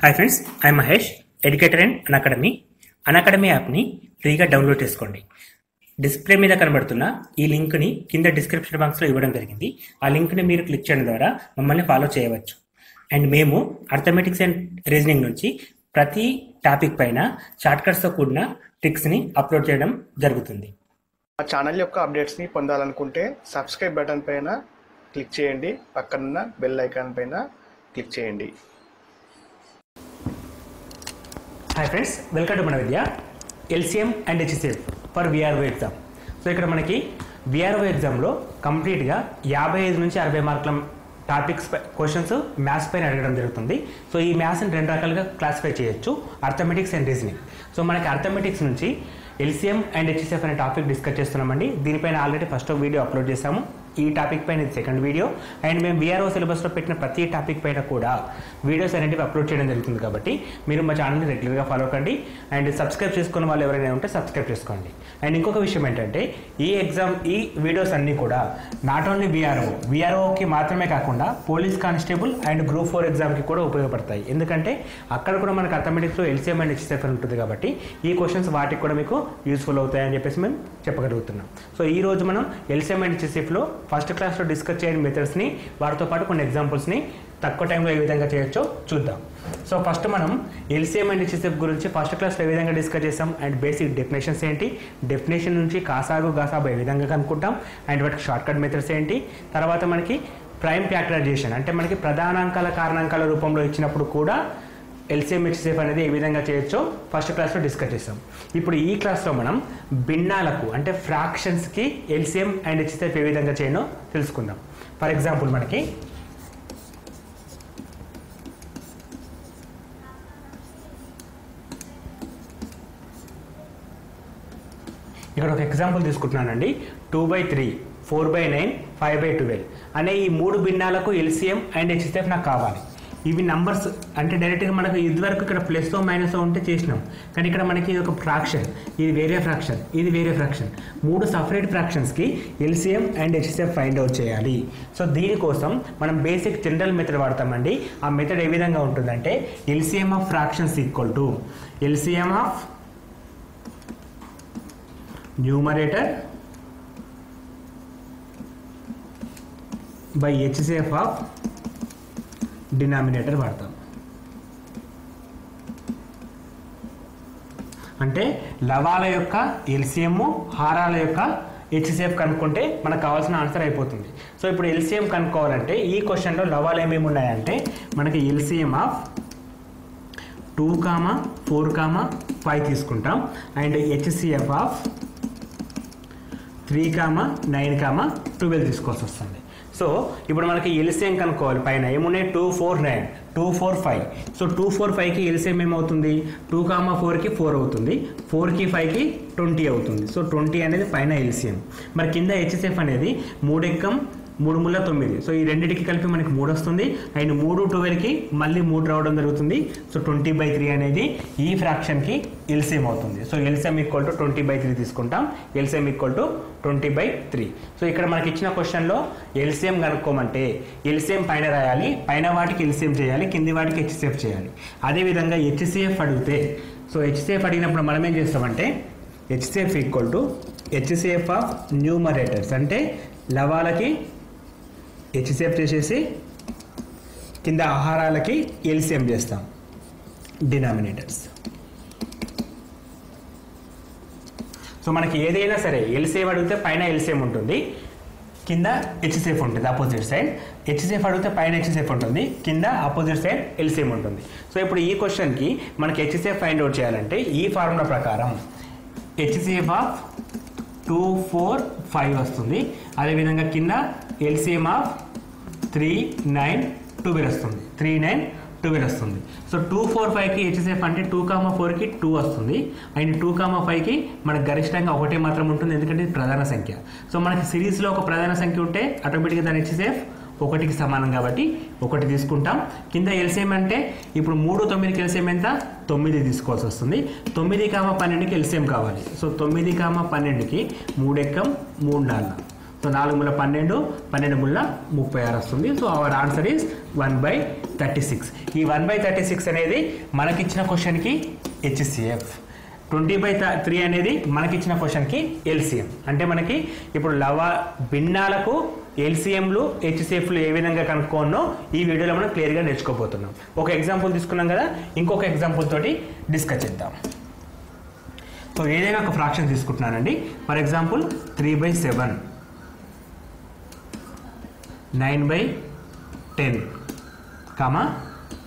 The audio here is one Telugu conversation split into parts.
Hi friends, I Mahesh, educator and Unacademy యాప్ని ఫ్రీగా డౌన్లోడ్ చేసుకోండి. డిస్ప్లే మీద కనబడుతున్న ఈ లింక్ని కింద డిస్క్రిప్షన్ బాక్స్లో ఇవ్వడం జరిగింది. ఆ లింక్ని మీరు క్లిక్ చేయడం ద్వారా మమ్మల్ని ఫాలో చేయవచ్చు. అండ్ మేము అర్థమెటిక్స్ అండ్ రీజనింగ్ నుంచి ప్రతి టాపిక్ పైన షార్ట్కట్స్తో కూడిన ట్రిక్స్ని అప్లోడ్ చేయడం జరుగుతుంది. మా ఛానల్ యొక్క అప్డేట్స్ని పొందాలనుకుంటే సబ్స్క్రైబ్ బటన్ పైన క్లిక్ చేయండి, పక్కనున్న బెల్ ఐకాన్ పైన క్లిక్ చేయండి. హాయ్ ఫ్రెండ్స్, వెల్కమ్ టు మన Vidya. LCM and HCF for VRO exam. So ఇక్కడ మనకి విఆర్ఓ ఎగ్జామ్లో కంప్లీట్గా 55 నుంచి 60 మార్కుల టాపిక్స్ క్వశ్చన్స్ మ్యాథ్స్ పైన అడగడం జరుగుతుంది. సో ఈ మ్యాథ్స్ని 2 రకాలుగా క్లాసిఫై చేయొచ్చు, అర్థమెటిక్స్ అండ్ రీజనింగ్. సో మనకి అర్థమెటిక్స్ నుంచి ఎల్సిఎం అండ్ హెచ్సిఎఫ్ అనే టాపిక్ డిస్కస్ చేస్తున్నామండి. దీనిపైన ఆల్రెడీ ఫస్ట్ వీడియో అప్లోడ్ చేశాము. ఈ టాపిక్ పైన ఇది సెకండ్ వీడియో. అండ్ మేము విఆర్ఓ సిలబస్లో పెట్టిన ప్రతి టాపిక్ పైన కూడా వీడియోస్ అనేవి అప్లోడ్ చేయడం జరుగుతుంది. కాబట్టి మీరు మా ఛానల్ని రెగ్యులర్గా ఫాలో కండి. అండ్ సబ్స్క్రైబ్ చేసుకున్న వాళ్ళు ఎవరైనా ఉంటే సబ్స్క్రైబ్ చేసుకోండి. అండ్ ఇంకొక విషయం ఏంటంటే ఈ వీడియోస్ అన్నీ కూడా నాట్ ఓన్లీ విఆర్ఓకి మాత్రమే కాకుండా పోలీస్ కానిస్టేబుల్ అండ్ గ్రూప్ 4 ఎగ్జామ్కి కూడా ఉపయోగపడతాయి. ఎందుకంటే అక్కడ కూడా మనకు అర్థమెటిక్స్లో ఎల్సిఎం అండ్ హెచ్సిఎఫ్ అని ఉంటుంది. కాబట్టి ఈ క్వశ్చన్స్ వాటికి కూడా మీకు యూస్ఫుల్ అవుతాయని చెప్పేసి మేము చెప్పగలుగుతున్నాం. సో ఈ రోజు మనం ఎల్సిఎం అండ్ హెచ్సిఎఫ్లో ఫస్ట్ క్లాస్లో డిస్కస్ చేయని మెథడ్స్ని, వాటితో పాటు కొన్ని ఎగ్జాంపుల్స్ని తక్కువ టైంలో ఏ విధంగా చేయొచ్చో చూద్దాం. సో ఫస్ట్ మనం ఎల్సిఎం అండ్ హెచ్సిఎఫ్ గురించి ఫస్ట్ క్లాస్లో ఏ విధంగా డిస్కస్ చేస్తాం, అండ్ బేసిక్ డెఫినేషన్స్ ఏంటి, డెఫినేషన్ నుంచి కాసాగు గాసాబు ఏ విధంగా కనుక్కుంటాం, అండ్ వాటికి షార్ట్కట్ మెథడ్స్ ఏంటి, తర్వాత మనకి ప్రైమ్ ఫ్యాక్టరైజేషన్ అంటే మనకి ప్రధానాంకాల కారణాంకాల రూపంలో ఇచ్చినప్పుడు కూడా ఎల్సిఎం హెచ్సిఎఫ్ అనేది ఏ విధంగా చేయొచ్చో ఫస్ట్ క్లాస్లో డిస్కస్ చేస్తాం. ఇప్పుడు ఈ క్లాస్లో మనం భిన్నాలకు అంటే ఫ్రాక్షన్స్కి ఎల్సిఎం అండ్ హెచ్సిఎఫ్ ఏ విధంగా చేయనో తెలుసుకుందాం. ఫర్ ఎగ్జాంపుల్ మనకి ఇక్కడ ఒక ఎగ్జాంపుల్ తీసుకుంటున్నానండి. 2/3, 4/9, 5/12 అనే ఈ 3 భిన్నాలకు ఎల్సిఎం అండ్ హెచ్సిఎఫ్ నాకు కావాలి. ఇవి నంబర్స్ అంటే డైరెక్ట్గా మనకు ఇదివరకు ఇక్కడ ప్లస్ మైనస్ ఉంటే చేసినాం, కానీ ఇక్కడ మనకి ఇది ఒక ఫ్రాక్షన్, ఇది వేరే ఫ్రాక్షన్, ఇది వేరే ఫ్రాక్షన్, 3 సపరేట్ ఫ్రాక్షన్స్కి LCM and HCF find out చేయాలి. సో దీనికోసం మనం బేసిక్ జనరల్ మెథడ్ వాడతామండి. ఆ మెథడ్ ఏ విధంగా ఉంటుందంటే LCM of fractions equal to LCM of numerator by HCF of denominator వాడతాం. అంటే లవాల యొక్క ఎల్సిఎం, హారాల యొక్క హెచ్సిఎఫ్ కనుక్కుంటే మనకు కావాల్సిన ఆన్సర్ అయిపోతుంది. సో ఇప్పుడు ఎల్సిఎం కనుక్కోవాలంటే ఈ క్వశ్చన్లో లవాలు ఏమేమి ఉన్నాయంటే మనకి ఎల్సిఎం ఆఫ్ 2, 4, 5 తీసుకుంటాం, అండ్ హెచ్సిఎఫ్ ఆఫ్ 3, 9, 12 తీసుకోవాల్సి వస్తుంది. సో ఇప్పుడు మనకి ఎల్సిఎం కనుక్కోవాలి. పైన ఏమున్నాయి 2, 4, 9, 2, 4, 5. సో 2, 4, 5కి ఎల్సిఎం ఏమవుతుంది 2, 4కి 4 అవుతుంది, 4కి 5కి 20 అవుతుంది. సో 20 అనేది పైన ఎల్సిఎం. మరి కింద హెచ్సిఎఫ్ అనేది 3 ఎక్కం 3 ముళ్ళ 9. సో ఈ రెండింటికి కలిపి మనకి 3 వస్తుంది, అండ్ 3, 12కి మళ్ళీ 3 రావడం జరుగుతుంది. సో 20/3 అనేది ఈ ఫ్రాక్షన్కి ఎల్సిఎం అవుతుంది. సో ఎల్సిఎం ఈక్వల్ టు 20/3 తీసుకుంటాం. LCM equal to 20/3. సో ఇక్కడ మనకి ఇచ్చిన క్వశ్చన్లో ఎల్సిఎం కనుక్కోమంటే ఎల్సిఎం పైన రాయాలి, పైన వాటికి ఎల్సిఎం చేయాలి, కింది వాటికి హెచ్సిఎఫ్ చేయాలి. అదేవిధంగా హెచ్సిఎఫ్ అడిగితే, సో హెచ్సిఎఫ్ అడిగినప్పుడు మనం ఏం చేస్తామంటే HCF equal to HCF of numerators అంటే లవాలకి హెచ్సిఎఫ్ చేసేసి కింద ఆహారాలకి ఎల్సిఎం చేస్తాం, డినామినేటర్స్. సో మనకి ఏదైనా సరే ఎల్సిఎం అడిగితే పైన ఎల్సిఎం ఉంటుంది, కింద హెచ్సిఎఫ్ ఉంటుంది ఆపోజిట్ సైడ్. హెచ్సిఎఫ్ అడిగితే పైన హెచ్సిఎఫ్ ఉంటుంది, కింద ఆపోజిట్ సైడ్ ఎల్సిఎం ఉంటుంది. సో ఇప్పుడు ఈ క్వశ్చన్కి మనకి హెచ్సిఎఫ్ ఫైండ్ అవుట్ చేయాలంటే ఈ ఫార్ములా ప్రకారం హెచ్సిఎఫ్ ఆఫ్ 2, 4, 5 వస్తుంది. అదేవిధంగా కింద ఎల్సిఎం ఆఫ్ 3, 9, 12 వస్తుంది, 3, 9, 12 వస్తుంది. సో 2, 4, 5కి హెచ్సిఎఫ్ అంటే 2, 4కి 2 వస్తుంది, అండ్ 2, 5కి మనకు గరిష్టంగా ఒకటే మాత్రం ఉంటుంది, ఎందుకంటే ఇది ప్రధాన సంఖ్య. సో మనకి సిరీస్లో ఒక ప్రధాన సంఖ్య ఉంటే ఆటోమేటిక్గా దాని హెచ్సిఎఫ్ 1కి సమానం కాబట్టి 1 తీసుకుంటాం. కింద ఎల్సిఎం అంటే ఇప్పుడు 3, 9కి ఎల్సిఎం ఎంత 9 తీసుకోవాల్సి వస్తుంది. 9, 12కి ఎల్సిఎం కావాలి. సో 9, 12కి 3 ఎక్కం 3 4 సో 4 ముళ్ళ 12, 12 ముళ్ళ 36 వస్తుంది. So our answer is 1/36. ఈ 1/36 అనేది మనకిచ్చిన క్వశ్చన్కి HCF. 20/3 అనేది మనకిచ్చిన క్వశ్చన్కి LCM. అంటే మనకి ఇప్పుడు భిన్నాలకు LCMలు HCFలు ఏ విధంగా కనుక్కోనో ఈ వీడియోలో మనం క్లియర్గా నేర్చుకోబోతున్నాం. ఒక ఎగ్జాంపుల్ తీసుకున్నాం కదా, ఇంకొక ఎగ్జాంపుల్ తోటి డిస్కస్ చేద్దాం. సో ఏదైనా ఒక ఫ్రాక్షన్ తీసుకుంటున్నానండి. ఫర్ ఎగ్జాంపుల్ 3/7, 9/10,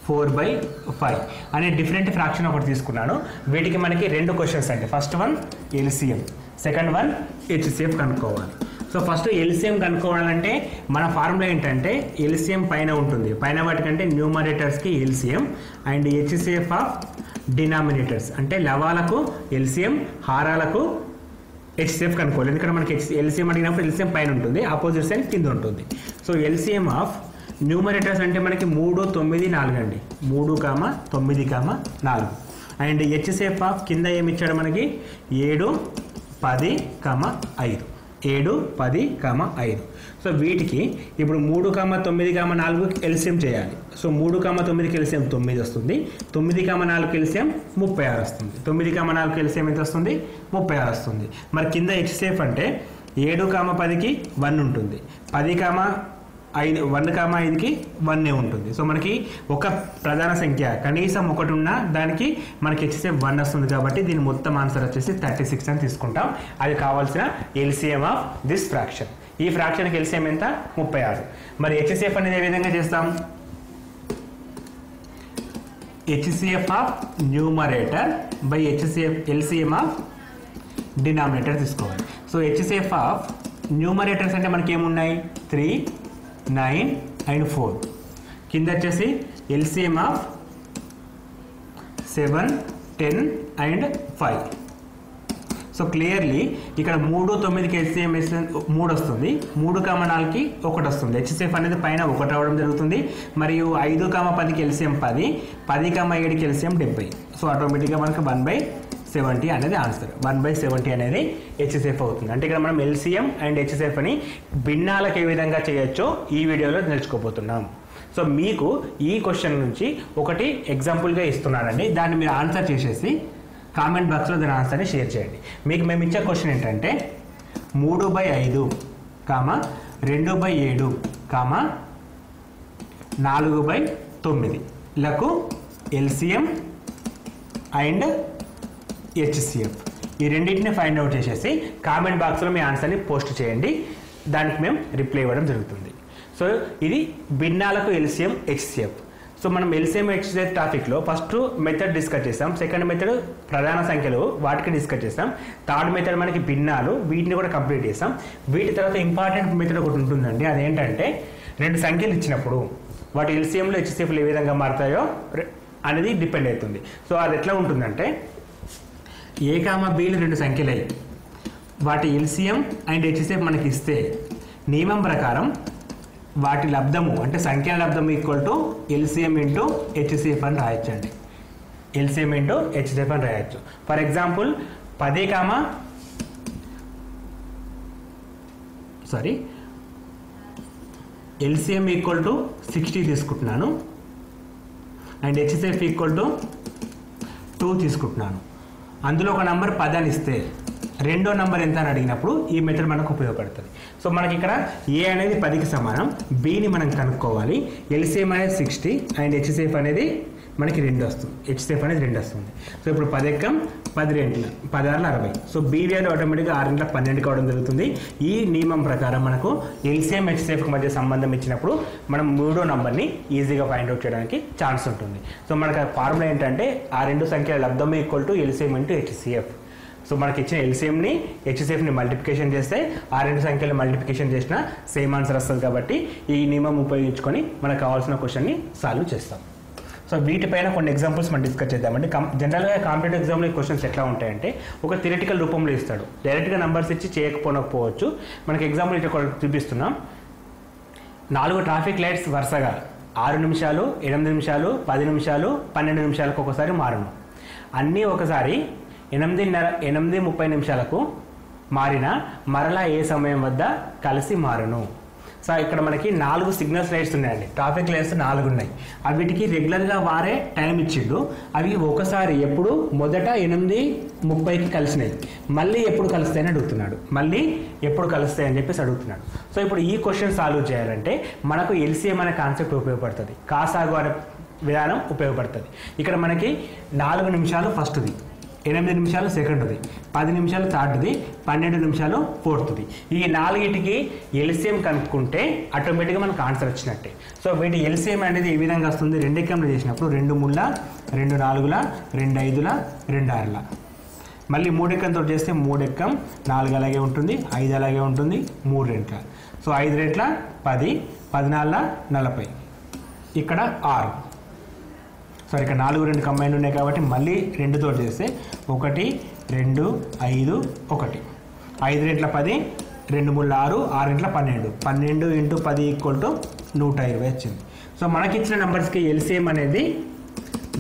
4/5 అనే డిఫరెంట్ ఫ్రాక్షన్ ఒకటి తీసుకున్నాను. వీటికి మనకి 2 క్వశ్చన్స్ అండి. First one LCM, second one HCF కనుక్కోవాలి. సో ఫస్ట్ LCM కనుక్కోవాలంటే మన ఫార్ములా ఏంటంటే LCM పైన ఉంటుంది, పైన వాటికంటే న్యూమరేటర్స్కి LCM and HCF of denominators. అంటే లవాలకు LCM, హారాలకు HCF కనుక్కోవాలి. ఎందుకంటే మనకి LCM అడిగినప్పుడు LCM పైన ఉంటుంది, ఆపోజిట్ సైడ్ కింద ఉంటుంది. సో LCM ఆఫ్ న్యూమరేటర్స్ అంటే మనకి 3, 9, 4 అండి. 3, 9, 4 అండ్ HCF ఆఫ్ కింద ఏమి ఇచ్చాడు మనకి 7, 10, 5. 7, 10, 5. సో వీటికి ఇప్పుడు 3, 9, 4 LCM చేయాలి. సో 3, 9కి LCM 9 వస్తుంది. 9, 4కి LCM 36 వస్తుంది. 9, 4కి LCM ఎంత వస్తుంది? 36 వస్తుంది. మరి కింద HCF అంటే 7, 10కి 1 ఉంటుంది. 10, 5, 1, 5కి 1 ఉంటుంది. సో మనకి ఒక ప్రధాన సంఖ్య కనీసం ఒకటి ఉన్నా దానికి మనకి HCF 1 వస్తుంది. కాబట్టి దీని మొత్తం ఆన్సర్ వచ్చేసి 36 అని తీసుకుంటాం. అది కావాల్సిన LCM ఆఫ్ దిస్ ఫ్రాక్షన్. ఈ ఫ్రాక్షన్కి LCM ఎంత? 36. మరి HCF అనేది ఏ విధంగా చేస్తాం? HCF of numerator by LCM of denominator తీసుకోవాలి. సో HCF ఆఫ్ న్యూమరేటర్స్ అంటే మనకి ఏమున్నాయి? 3, 9 అండ్ 4. కింద వచ్చేసి LCM of 7, 10 and 5. So clearly ఇక్కడ 3, 9కి LCM 3 వస్తుంది. 3, 4కి 1 వస్తుంది. HCF అనేది పైన 1 రావడం జరుగుతుంది. మరియు 5, 10కి LCM 10, 10, 7కి LCM 70. సో ఆటోమేటిక్గా మనకి 1/70 అనేది ఆన్సర్. 1/70 అనేది HCF అవుతుంది. అంటే ఇక్కడ మనం LCM అండ్ HCF అని భిన్నాలకు ఏ విధంగా చేయొచ్చో ఈ వీడియోలో నేర్చుకోబోతున్నాం. సో మీకు ఈ క్వశ్చన్ నుంచి ఒకటి ఎగ్జాంపుల్గా ఇస్తున్నానండి. దాన్ని మీరు ఆన్సర్ చేసేసి కామెంట్ బాక్స్లో దాని ఆన్సర్ని షేర్ చేయండి. మీకు మేము ఇచ్చే క్వశ్చన్ ఏంటంటే 3/5, 2/7, 4/9 లకు LCM అండ్ HCF ఈ రెండింటిని ఫైండ్ అవుట్ చేసేసి కామెంట్ బాక్స్లో మీ ఆన్సర్ని పోస్ట్ చేయండి. దానికి మేము రిప్లై ఇవ్వడం జరుగుతుంది. సో ఇది భిన్నాలకు LCM, HCF. సో మనం LCM, HCF టాపిక్లో ఫస్ట్ మెథడ్ డిస్కస్ చేసాం. సెకండ్ మెథడ్ ప్రధాన సంఖ్యలు, వాటికి డిస్కస్ చేసాం. థర్డ్ మెథడ్ మనకి భిన్నాలు, వీటిని కూడా కంప్లీట్ చేసాం. వీటి తర్వాత ఇంపార్టెంట్ మెథడ్ ఒకటి ఉంటుందండి. అదేంటంటే 2 సంఖ్యలు ఇచ్చినప్పుడు వాటి LCMలు, HCFలు ఏ విధంగా మారుతాయో అనేది డిపెండ్ అవుతుంది. సో అది ఎట్లా ఉంటుందంటే A, Bలు 2 సంఖ్యలై వాటి LCM అండ్ HCF మనకి ఇస్తే నియమం ప్రకారం వాటి లబ్ధము అంటే సంఖ్యల లబ్ధము equal to LCM into HCF అని రాయొచ్చండి. LCM ఇంటూ HCF అని రాయొచ్చు. For example 10, LCM equal to 60 తీసుకుంటున్నాను అండ్ HCF ఈక్వల్ టు 2 తీసుకుంటున్నాను. అందులో ఒక నంబర్ 10 అని ఇస్తే రెండో నంబర్ ఎంత అని అడిగినప్పుడు ఈ మెథడ్ మనకు ఉపయోగపడుతుంది. సో మనకి ఇక్కడ A అనేది 10కి సమానం, Bని మనం కనుక్కోవాలి. LCM అనేది 60 అండ్ HCF అనేది మనకి 2 వస్తుంది. HCF అనేది 2 వస్తుంది. సో ఇప్పుడు 10 ఎక్కం 10 2 16 60. సో B వాల్యూ ఆటోమేటిక్గా 6 12 కావడం జరుగుతుంది. ఈ నియమం ప్రకారం మనకు LCM, HCF మధ్య సంబంధం ఇచ్చినప్పుడు మనం మూడో నంబర్ని ఈజీగా ఫైండ్ అవుట్ చేయడానికి ఛాన్స్ ఉంటుంది. సో మనకు ఫార్ములా ఏంటంటే ఆ 2 సంఖ్యల లబ్ధం equal to LCM into HCF. So మనకి ఇచ్చిన LCMని, HCFని మల్టిప్లికేషన్ చేస్తే ఆ 2 సంఖ్యలు మల్టిప్లికేషన్ చేసినా సేమ్ ఆన్సర్ వస్తుంది. కాబట్టి ఈ నియమం ఉపయోగించుకొని మనకు కావాల్సిన క్వశ్చన్ని సాల్వ్ చేస్తాం. సో వీటిపైన కొన్ని ఎగ్జాంపుల్స్ మనం డిస్కస్ చేద్దామండి. జనరల్గా కాంపిటేటివ్ ఎగ్జామ్లో ఈ క్వశ్చన్స్ ఎట్లా ఉంటాయంటే ఒక థియరిటికల్ రూపంలో ఇస్తాడు, డైరెక్ట్గా నెంబర్స్ ఇచ్చి చేయకపోవచ్చు. మనకి ఎగ్జాంపుల్ ఇట్లా చూపిస్తున్నాం. 4 ట్రాఫిక్ లైట్స్ వరుసగా 6 నిమిషాలు, 8 నిమిషాలు, 10 నిమిషాలు, 12 నిమిషాలకు ఒకసారి మారును. అన్నీ ఒకసారి 8:30 నిమిషాలకు మారినా మరలా ఏ సమయం వద్ద కలిసి మారును. సో ఇక్కడ మనకి 4 సిగ్నల్స్ లైట్స్ ఉన్నాయండి. ట్రాఫిక్ లైట్స్ 4 ఉన్నాయి. వీటికి రెగ్యులర్గా వారే టైం ఇచ్చిండు. అవి ఒకసారి ఎప్పుడు మొదట 8:30కి కలిసినాయి, మళ్ళీ ఎప్పుడు కలుస్తాయని అడుగుతున్నాడు. మళ్ళీ ఎప్పుడు కలుస్తాయని చెప్పేసి అడుగుతున్నాడు. సో ఇప్పుడు ఈ క్వశ్చన్ సాల్వ్ చేయాలంటే మనకు ఎల్సిఎం అనే కాన్సెప్ట్ ఉపయోగపడుతుంది, కాసాగు అనే విధానం ఉపయోగపడుతుంది. ఇక్కడ మనకి 4 నిమిషాలు ఫస్ట్ది, 8 నిమిషాలు సెకండ్ది, 10 నిమిషాలు థర్డ్ది, 12 నిమిషాలు ఫోర్త్ది. ఈ 4టికి ఎల్సిఎం కనుక్కుంటే ఆటోమేటిక్గా మనకు ఆన్సర్ వచ్చినట్టే. సో వీటి ఎల్సిఎం అనేది ఏ విధంగా వస్తుంది, 2 ఎక్కంలు చేసినప్పుడు 2 3 2 4 2 5 2 6. మళ్ళీ 3 ఎక్కంతో చేస్తే 3 ఎక్కం 4 అలాగే ఉంటుంది, 5 అలాగే ఉంటుంది, 3 రెట్ల. సో 5 రెట్ల 10, 14 40, ఇక్కడ 6. సో ఇక్కడ 4 2 కంబైన్ ఉన్నాయి కాబట్టి మళ్ళీ 2తో చేస్తే 1 2 5 1. 5 రెట్ల 10, 2 3 6, 6 రెట్ల 12, 12 × 10 = 120 వచ్చింది. సో మనకి ఇచ్చిన నెంబర్స్కి ఎల్సిఎం అనేది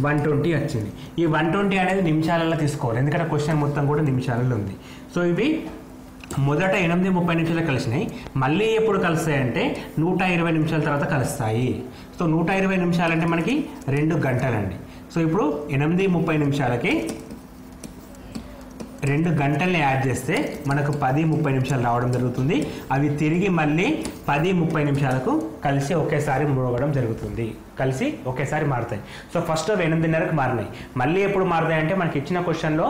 120 వచ్చింది. ఈ 120 అనేది నిమిషాలలో తీసుకోవాలి, ఎందుకంటే క్వశ్చన్ మొత్తం కూడా నిమిషాలలో ఉంది. సో ఇవి మొదట 8:30 నిమిషాలు కలిసినాయి, మళ్ళీ ఎప్పుడు కలుస్తాయంటే 120 నిమిషాల తర్వాత కలుస్తాయి. సో 120 నిమిషాలంటే మనకి 2 గంటలండి. సో ఇప్పుడు 8:30 నిమిషాలకి 2 గంటల్ని యాడ్ చేస్తే మనకు 10:30 నిమిషాలు రావడం జరుగుతుంది. అవి తిరిగి మళ్ళీ 10:30 నిమిషాలకు కలిసి ఒకేసారి మోగడం జరుగుతుంది, కలిసి ఒకేసారి మారుతాయి. సో ఫస్ట్ 8:30కి మారినాయి, మళ్ళీ ఎప్పుడు మారుతాయి అంటే మనకి ఇచ్చిన క్వశ్చన్లో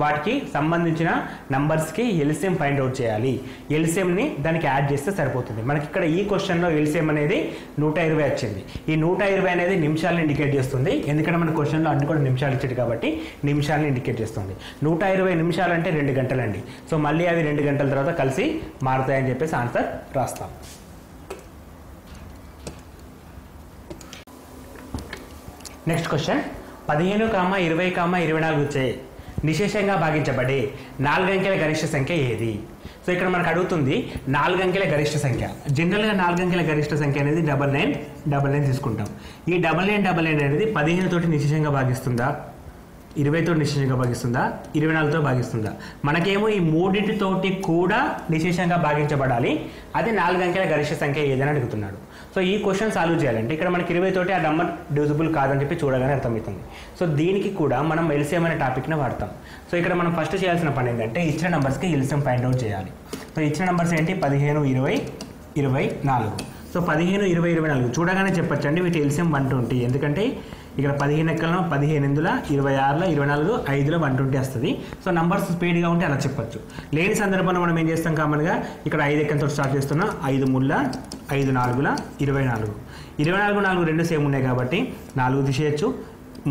వాటికి సంబంధించిన నంబర్స్కి ఎల్సిఎం ఫైండ్ అవుట్ చేయాలి. ఎల్సిఎంని దానికి యాడ్ చేస్తే సరిపోతుంది. మనకి ఇక్కడ ఈ క్వశ్చన్లో ఎల్సిఎం అనేది 120 వచ్చింది. ఈ 120 అనేది నిమిషాలను ఇండికేట్ చేస్తుంది, ఎందుకంటే మన క్వశ్చన్లో అన్ని కూడా నిమిషాలు ఇచ్చాడు కాబట్టి నిమిషాలను ఇండికేట్ చేస్తుంది. 120 నిమిషాలు అంటే 2 గంటలండి. సో మళ్ళీ అవి 2 గంటల తర్వాత కలిసి మారుతాయని చెప్పేసి ఆన్సర్ రాస్తాం. నెక్స్ట్ క్వశ్చన్, 15, 20, 24 వచ్చే నిశేషంగా భాగించబడే 4 అంకెల గరిష్ట సంఖ్య ఏది? సో ఇక్కడ మనకు అడుగుతుంది 4 అంకెల గరిష్ట సంఖ్య. జనరల్గా 4 అంకెల గరిష్ట సంఖ్య అనేది 9999 తీసుకుంటాం. ఈ 9999 అనేది 15 తోటి నిశేషంగా భాగిస్తుందా, 20తో నిశేషంగా భాగిస్తుందా, 24తో భాగిస్తుందా? మనకేమో ఈ మూడింటితోటి కూడా నిశేషంగా భాగించబడాలి, అది 4 అంకెల గరిష్ట సంఖ్య ఏదని అడుగుతున్నాడు. సో ఈ క్వశ్చన్ సాల్వ్ చేయాలంటే ఇక్కడ మనకి 20 తోటి ఆ నెంబర్ డివిజిబుల్ కాదని చెప్పి చూడగానే అర్థమవుతుంది. సో దీనికి కూడా మనం ఎల్సిఎం అనే టాపిక్ని వాడతాం. సో ఇక్కడ మనం ఫస్ట్ చేయాల్సిన పని ఏంటంటే ఇచ్చిన నెంబర్స్కి ఎల్సిఎం ఫైండ్ అవుట్ చేయాలి. సో ఇచ్చిన నెంబర్స్ ఏంటి, 15, 20, 24. సో 15, 20, 24 చూడగానే చెప్పచ్చండి వీటి ఎల్సిఎం 120, ఎందుకంటే ఇక్కడ 15 ఎక్కలను 15 26, 24, 5లో 120 వస్తుంది. సో నంబర్స్ స్పీడ్గా ఉంటే అలా చెప్పచ్చు. లేని సందర్భంలో మనం ఏం చేస్తాం, కామన్గా ఇక్కడ 5 ఎక్కంతో స్టార్ట్ చేస్తున్నాం. 5 3, 5 4, 24. 24, 4 రెండు సేమ్ ఉన్నాయి కాబట్టి 4 తీసేయచ్చు.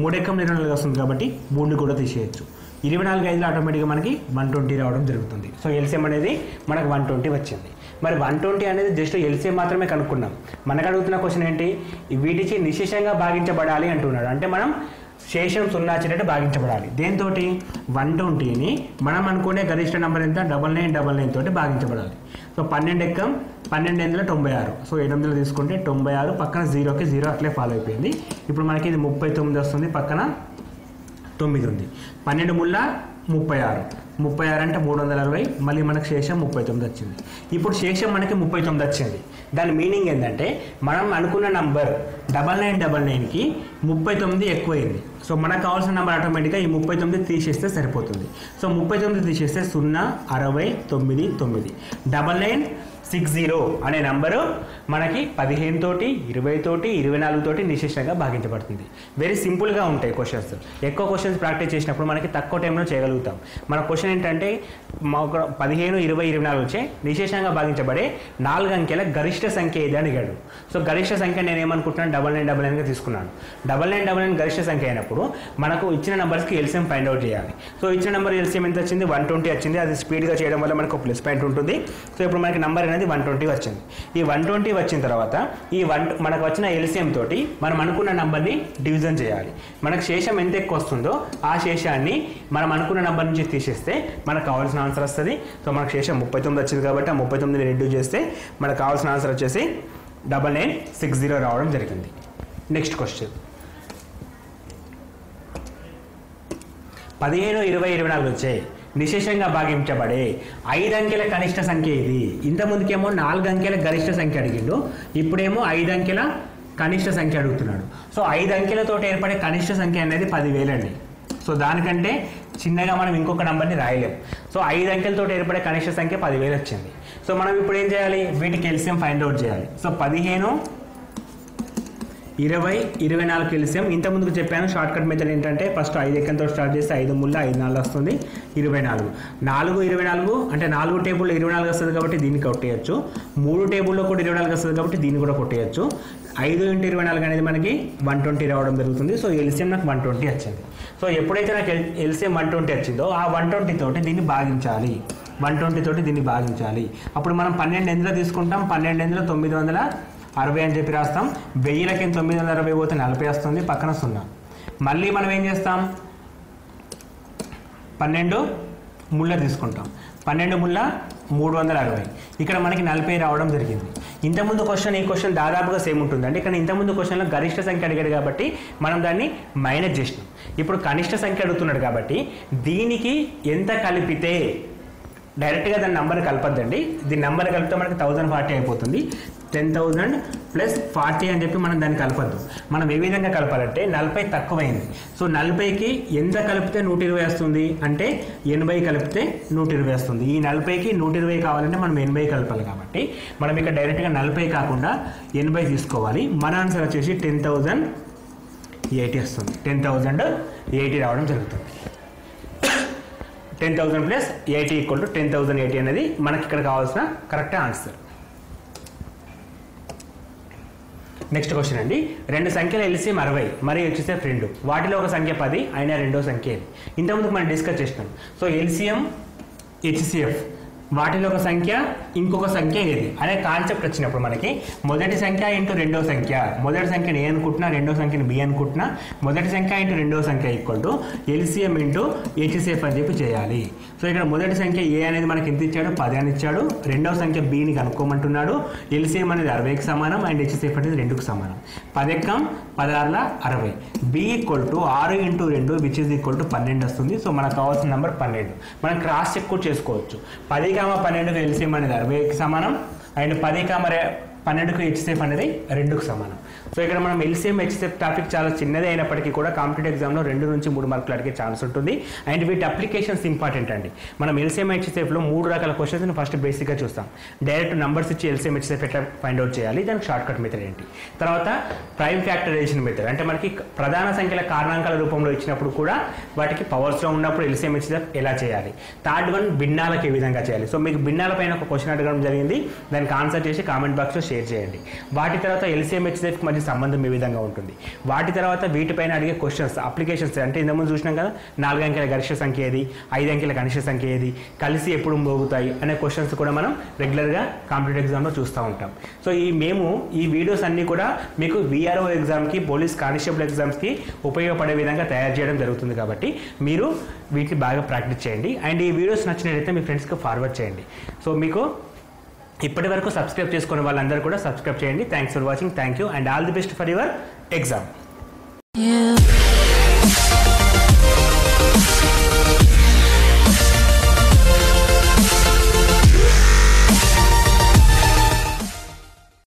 3 ఎక్కం 24 వస్తుంది కాబట్టి 3 కూడా తీసేయచ్చు. 24, 5లో ఆటోమేటిక్గా మనకి 120 రావడం జరుగుతుంది. సో ఎల్సిఎం అనేది మనకు 120 వచ్చింది. మరి 120 అనేది జస్ట్ ఎల్సిఎం మాత్రమే కనుక్కున్నాం. మనకు అడుగుతున్న క్వశ్చన్ ఏంటి, వీటికి నిశేషంగా భాగించబడాలి అంటున్నాడు. అంటే మనం శేషం 0 వచ్చేటట్టు భాగించబడాలి. దేంతో 120ని మనం అనుకునే గరిష్ట నెంబర్ ఎంత, 9999 తోటి భాగించబడాలి. సో 12 ఎక్కం 12 8లో 96. సో 8లో తీసుకుంటే 96, పక్కన 0కి 0 అట్లే ఫాలో అయిపోయింది. ఇప్పుడు మనకి ఇది 39 వస్తుంది, పక్కన 9 ఉంది. 12 3 36, 36 అంటే 360, మళ్ళీ మనకు శేషం 39 వచ్చింది. ఇప్పుడు శేషం మనకి 39 వచ్చింది. దాని మీనింగ్ ఏంటంటే మనం అనుకున్న నంబర్ 9999కి 39 ఎక్కువైంది. సో మనకు కావాల్సిన నెంబర్ ఆటోమేటిక్గా ఈ 39 తీసేస్తే సరిపోతుంది. సో 39 తీసేస్తే 0 60 9 9 9960 అనే నంబరు మనకి 15 తోటి 20 తోటి 24 తోటి నిశేషంగా భాగించబడుతుంది. వెరీ సింపుల్గా ఉంటాయి క్వశ్చన్స్. ఎక్కువ క్వశ్చన్స్ ప్రాక్టీస్ చేసినప్పుడు మనకి తక్కువ టైంలో చేయగలుగుతాం. మన క్వశ్చన్ ఏంటంటే 15, 20, 24 వచ్చే నిశేషంగా భాగించబడే 4 అంకెల గరిష్ట సంఖ్య ఏది అని అడిగాడు. సో గరిష్ట సంఖ్య నేను ఏమనుకుంటున్నాను, 9999గా తీసుకున్నాను. 9999 గరిష్ట సంఖ్య అయినప్పుడు మనకు ఇచ్చిన నెంబర్స్కి ఎల్సిఎం ఫైండ్ అవుట్ చేయాలి. సో ఇచ్చిన నెంబర్ ఎల్సిఎం ఎంత వచ్చింది, 120 వచ్చింది. అది స్పీడ్గా చేయడం వల్ల మనకు ప్లస్ పాయింట్ ఉంటుంది. సో ఇప్పుడు మనకి నెంబర్ అనేది 120 వచ్చింది. ఈ 120 వచ్చిన తర్వాత ఈ మనకు వచ్చిన ఎల్సిఎం తోటి మనం అనుకున్న నెంబర్ని డివిజన్ చేయాలి. మనకు శేషం ఎంత ఎక్కువ వస్తుందో ఆ శేషాన్ని మనం అనుకున్న నెంబర్ నుంచి తీసేస్తే మనకు కావాల్సిన ఆన్సర్ వస్తుంది. సో మనకు శేషం 39 వచ్చింది కాబట్టి ఆ 39ని రెడ్యూస్ చేస్తే మనకు కావాల్సిన ఆన్సర్ వచ్చేసి 9960 రావడం జరిగింది. నెక్స్ట్ క్వశ్చన్, 15, 20, 24 వచ్చాయి నిశేషంగా భాగించబడే 5 అంకెల కనిష్ట సంఖ్య ఇది. ఇంతకుముందుకేమో 4 అంకెల గరిష్ట సంఖ్య అడిగిండు, ఇప్పుడేమో 5 అంకెల కనిష్ట సంఖ్య అడుగుతున్నాడు. సో 5 అంకెలతో ఏర్పడే కనిష్ట సంఖ్య అనేది 10,000 అండి. సో దానికంటే చిన్నగా మనం ఇంకొక నెంబర్ని రాయలేం. సో 5 అంకెలతో ఏర్పడే కనిష్ట సంఖ్య 10,000 వచ్చింది. సో మనం ఇప్పుడు ఏం చేయాలి, వీటికి ఎల్సిఎం ఫైండ్ అవుట్ చేయాలి. So 15, 20, 24 LCM. ఇంతకుముందుకు చెప్పాను షార్ట్ కట్ మెథడ్ ఏంటంటే ఫస్ట్ 5 అంకెలతో స్టార్ట్ చేస్తే 5 ముళ్ళ 5 4 వస్తుంది 24. 4 24 అంటే 4 టేబుల్లో 24 వస్తుంది కాబట్టి దీన్ని కొట్టేయచ్చు. 3 టేబుల్లో కూడా 24 వస్తుంది కాబట్టి దీన్ని కూడా కొట్టేయచ్చు. 5 × 24 అనేది మనకి 120 రావడం జరుగుతుంది. సో ఎల్సిఎం నాకు 120 వచ్చింది. సో ఎప్పుడైతే నాకు ఎల్సిఎం 120 వచ్చిందో ఆ 120 తోటి దీన్ని భాగించాలి. 120 తోటి దీన్ని భాగించాలి. అప్పుడు మనం 12 ఎందులో తీసుకుంటాం, 12 ఎందులో 960 అని చెప్పి రాస్తాం. 1000కి 960 పోతే 40 వస్తుంది, పక్కన 0. మళ్ళీ మనం ఏం చేస్తాం, 12 ముళ్ళ తీసుకుంటాం. 12 ముళ్ళ 360. ఇక్కడ మనకి 40 రావడం జరిగింది. ఇంతకుముందు ఈ క్వశ్చన్ దాదాపుగా సేమ్ ఉంటుందండి, కానీ ఇంతకుముందు క్వశ్చన్లో గరిష్ట సంఖ్య అడిగాడు కాబట్టి మనం దాన్ని మైనస్ చేసినాం. ఇప్పుడు కనిష్ట సంఖ్య అడుగుతున్నాడు కాబట్టి దీనికి ఎంత కలిపితే, డైరెక్ట్గా దాని నెంబర్ కలపద్దండి, దీని నెంబర్ కలిపితే మనకి 1040 అయిపోతుంది. 10,000 + 40 అని చెప్పి మనం దాన్ని కలపద్దు. మనం ఏ విధంగా కలపాలంటే 40 తక్కువైంది. సో 40కి ఎంత కలిపితే 120 వస్తుంది అంటే 80 కలిపితే 120 వస్తుంది. ఈ 40కి 120 కావాలంటే మనం 80 కలపాలి కాబట్టి మనం ఇక్కడ డైరెక్ట్గా 40 కాకుండా 80 తీసుకోవాలి. మన ఆన్సర్ వచ్చేసి 10,080 వస్తుంది. 10,080 రావడం జరుగుతుంది. 10,000 + 80 = 10,080 అనేది మనకి ఇక్కడ కావాల్సిన కరెక్ట్ ఆన్సర్. నెక్స్ట్ క్వశ్చన్ అండి, 2 సంఖ్యల ఎల్సిఎం 60 మరియు హెచ్సిఎఫ్ 2, వాటిలో ఒక సంఖ్య 10 అయినా రెండో సంఖ్య ఏది? ఇంతకుముందు మనం డిస్కస్ చేసినాం. సో ఎల్సిఎం హెచ్సిఎఫ్ వాటిలో ఒక సంఖ్య ఇంకొక సంఖ్య ఏది అనే కాన్సెప్ట్ వచ్చినప్పుడు మనకి మొదటి సంఖ్య ఇంటూ రెండో సంఖ్య, మొదటి సంఖ్యని ఏ అనుకుంటున్నా రెండో సంఖ్యని బి అనుకుంటున్నా, మొదటి సంఖ్య ఇంటూ రెండో సంఖ్య ఈక్వల్ ఎల్సిఎం ఇంటూ హెచ్సిఎఫ్ అని చెప్పి చేయాలి. సో ఇక్కడ మొదటి సంఖ్య ఏ అనేది మనకి ఎంత ఇచ్చాడు, 10 అని ఇచ్చాడు. రెండవ సంఖ్య బిని కనుక్కోమంటున్నాడు. ఎల్సిఎం అనేది 60కి సమానం అండ్ హెచ్సిఎఫ్ అనేది 2కి సమానం. 10 × 16 = 60. B = 6 × 2 which is equal to 12 వస్తుంది. సో మనకు కావాల్సిన నెంబర్ 12. మనం క్రాస్ చెక్ కూడా చేసుకోవచ్చు. 10, 12కి ఎల్సిఎం అనేది 60కి సమానం అండ్ 10, 12కి హెచ్సిఎఫ్ అనేది 2కి సమానం. సో ఇక్కడ మనం ఎల్సిఎం హెచ్సిఎఫ్ టాపిక్ చాలా చిన్నదే అయినప్పటికీ కూడా కాంపిటేటివ్ ఎగ్జామ్లో 2 నుంచి 3 మార్కులు అడిగే ఛాన్స్ ఉంటుంది. అండ్ వీటి అప్లికేషన్స్ ఇంపార్టెంట్ అండి. మనం ఎల్సిఎం హెచ్సిఎఫ్లో 3 రకాల క్వశ్చన్స్ని ఫస్ట్ బేసిక్గా చూస్తాం. డైరెక్ట్ నంబర్స్ ఇచ్చి ఎల్సిఎం హెచ్సిఎఫ్ ఎట్లా ఫైండ్ అవుట్ చేయాలి, దానికి షార్ట్ కట్ మెథడ్ ఏంటి, తర్వాత ప్రైమ్ ఫ్యాక్టరైజేషన్ మెథడ్ అంటే మనకి ప్రధాన సంఖ్యల కారణాంకాల రూపంలో ఇచ్చినప్పుడు కూడా వాటికి పవర్స్లో ఉన్నప్పుడు ఎల్సిఎం హెచ్సిఎఫ్ ఎలా చేయాలి, థర్డ్ వన్ భిన్నాలకు ఏ విధంగా చేయాలి. సో మీకు భిన్నాల పైన ఒక క్వశ్చన్ అడగడం జరిగింది, దానికి ఆన్సర్ చేసి కామెంట్ బాక్స్లో షేర్ చేయండి. వాటి తర్వాత ఎల్సిఎం హెచ్సిఎఫ్కి మధ్య సంబంధం ఏ విధంగా ఉంటుంది, వాటి తర్వాత వీటిపైన అడిగే క్వశ్చన్స్ అప్లికేషన్స్ అంటే ఇంతకుముందు చూసినాం కదా, 4 అంకెల గరిష్ట సంఖ్య ఏది, 5 అంకెల కనిష్ట సంఖ్య ఏది, కలిసి ఎప్పుడు మోగుతాయి అనే క్వశ్చన్స్ కూడా మనం రెగ్యులర్గా కాంపిటేటివ్ ఎగ్జామ్లో చూస్తూ ఉంటాం. సో ఈ వీడియోస్ అన్నీ కూడా మీకు విఆర్ఓ ఎగ్జామ్కి, పోలీస్ కానిస్టేబుల్ ఎగ్జామ్స్కి ఉపయోగపడే విధంగా తయారు చేయడం జరుగుతుంది కాబట్టి మీరు వీటిని బాగా ప్రాక్టీస్ చేయండి. అండ్ ఈ వీడియోస్ నచ్చినట్లయితే మీ ఫ్రెండ్స్కి ఫార్వర్డ్ చేయండి. సో మీకు ఇప్పటి వరకు సబ్స్క్రైబ్ చేసుకునే వాళ్ళందరూ కూడా సబ్స్క్రైబ్ చేయండి. Thanks for watching. Thank you and all the best for your exam.